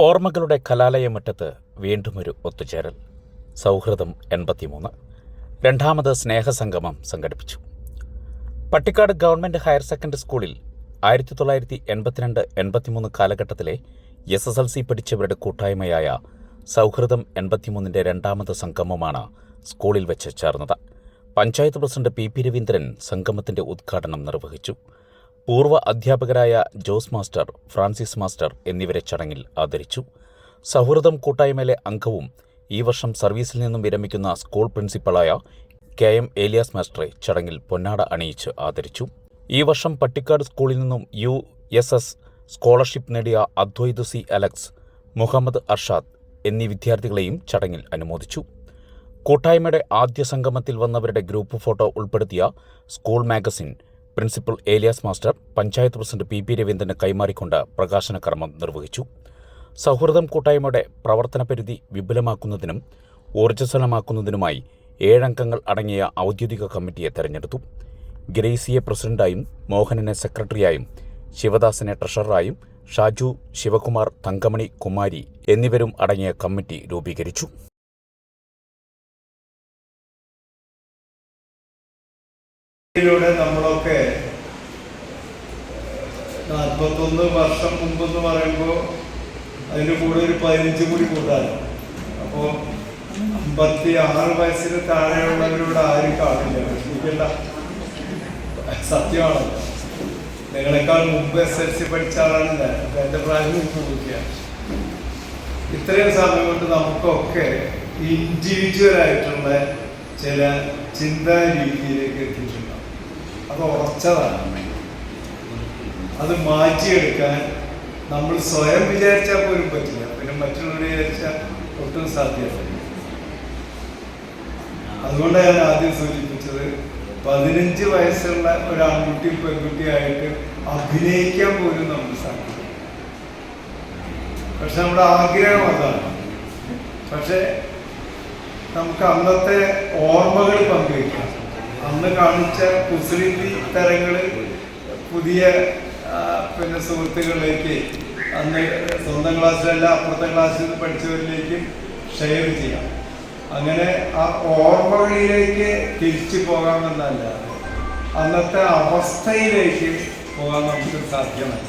ഓർമ്മകളുടെ കലാലയമുറ്റത്ത് വീണ്ടുമൊരു ഒത്തുചേരൽ. സൗഹൃദം 83 രണ്ടാമത് സ്നേഹസംഗമം സംഘടിപ്പിച്ചു. പട്ടിക്കാട് ഗവൺമെൻറ് ഹയർ സെക്കൻഡറി സ്കൂളിൽ 1982-83 കാലഘട്ടത്തിലെ SSLC പഠിച്ചവരുടെ കൂട്ടായ്മയായ സൗഹൃദം 83-ൻ്റെ രണ്ടാമത് സംഗമമാണ് സ്കൂളിൽ വെച്ച് ചേർന്നത്. പഞ്ചായത്ത് പ്രസിഡന്റ് PP രവീന്ദ്രൻ സംഗമത്തിൻ്റെ ഉദ്ഘാടനം നിർവഹിച്ചു. പൂർവ്വ അധ്യാപകരായ ജോസ് മാസ്റ്റർ, ഫ്രാൻസിസ് മാസ്റ്റർ എന്നിവരെ ചടങ്ങിൽ ആദരിച്ചു. സൗഹൃദം കൂട്ടായ്മയിലെ അംഗവും ഈ വർഷം സർവീസിൽ നിന്നും വിരമിക്കുന്ന സ്കൂൾ പ്രിൻസിപ്പളായ KM ഏലിയാസ് മാസ്റ്ററെ ചടങ്ങിൽ പൊന്നാട അണിയിച്ച് ആദരിച്ചു. ഈ വർഷം പട്ടിക്കാട് സ്കൂളിൽ നിന്നും USS സ്കോളർഷിപ്പ് നേടിയ അദ്വൈത് C. അലക്സ്, മുഹമ്മദ് അർഷാദ് എന്നീ വിദ്യാർത്ഥികളെയും ചടങ്ങിൽ അനുമോദിച്ചു. കൂട്ടായ്മയുടെ ആദ്യ സംഗമത്തിൽ വന്നവരുടെ ഗ്രൂപ്പ് ഫോട്ടോ ഉൾപ്പെടുത്തിയ school magazine principal Elias master panchayat president PP രവീന്ദ്രന് കൈമാറിക്കൊണ്ട് പ്രകാശന കർമ്മം നിർവഹിച്ചു. സൗഹൃദം കൂട്ടായ്മയുടെ പ്രവർത്തന പരിധി വിപുലമാക്കുന്നതിനും ഊർജ്ജസ്വലമാക്കുന്നതിനുമായി 7 അംഗങ്ങൾ അടങ്ങിയ ഔദ്യോഗിക കമ്മിറ്റിയെ തെരഞ്ഞെടുത്തു. ഗ്രേസിയെ പ്രസിഡന്റായും, മോഹനനെ സെക്രട്ടറിയായും, ശിവദാസനെ ട്രഷററായും, ഷാജു, ശിവകുമാർ, തങ്കമണി, കുമാരി എന്നിവരും അടങ്ങിയ കമ്മിറ്റി രൂപീകരിച്ചു. നമ്മളൊക്കെ 41 വർഷം മുമ്പെന്ന് പറയുമ്പോൾ അതിൻ്റെ കൂടെ ഒരു 15 കൂടി കൂട്ടാണ്. അപ്പോൾ 56 വയസ്സിന് താഴെയുള്ളവരോട് ആരും കാണില്ല, വിഷമിക്കേണ്ട, സത്യമാണ്. നിങ്ങളെക്കാൾ മുമ്പ് SSLC പഠിച്ച ആളാണ് ഞാൻ. എൻ്റെ പ്രായം നോക്കിയാണ്. ഇത്രയും സമയം കൊണ്ട് നമുക്കൊക്കെ ഇൻഡിവിജ്വലായിട്ടുള്ള ചില ചിന്താ രീതിയിലേക്ക് എത്തിയിട്ടുണ്ട്. അത് ഉറച്ചതാണ്. അത് മാറ്റിയെടുക്കാൻ നമ്മൾ സ്വയം വിചാരിച്ചാൽ പോലും പറ്റില്ല, പിന്നെ മറ്റുള്ളവർ വിചാരിച്ചാൽ ഒട്ടും സാധ്യമല്ല. അതുകൊണ്ടാണ് ഞാൻ ആദ്യം സൂചിപ്പിച്ചത്, 15 വയസ്സുള്ള ഒരു ആൺകുട്ടിയും പെൺകുട്ടിയായിട്ട് അഭിനയിക്കാൻ പോലും നമുക്ക് സാധിക്കും. പക്ഷെ നമ്മുടെ ആഗ്രഹം അതാണ്. പക്ഷെ നമുക്ക് അന്നത്തെ ഓർമ്മകൾ പങ്കുവയ്ക്കാം. അന്ന് കാണിച്ച കുസൃതി തരങ്ങൾ പുതിയ സുഹൃത്തുക്കളിലേക്ക്, അന്ന് സ്വന്തം ക്ലാസ്സിലല്ല അപ്പുറത്തെ ക്ലാസ്സിൽ നിന്ന് പഠിച്ചവരിലേക്കും ഷെയർ ചെയ്യാം. അങ്ങനെ ആ ഓർമ്മകളിലേക്ക് തിരിച്ചു പോകാമെന്നല്ലാതെ അന്നത്തെ അവസ്ഥയിലേക്ക് പോകാൻ നമുക്ക് സാധ്യമല്ല.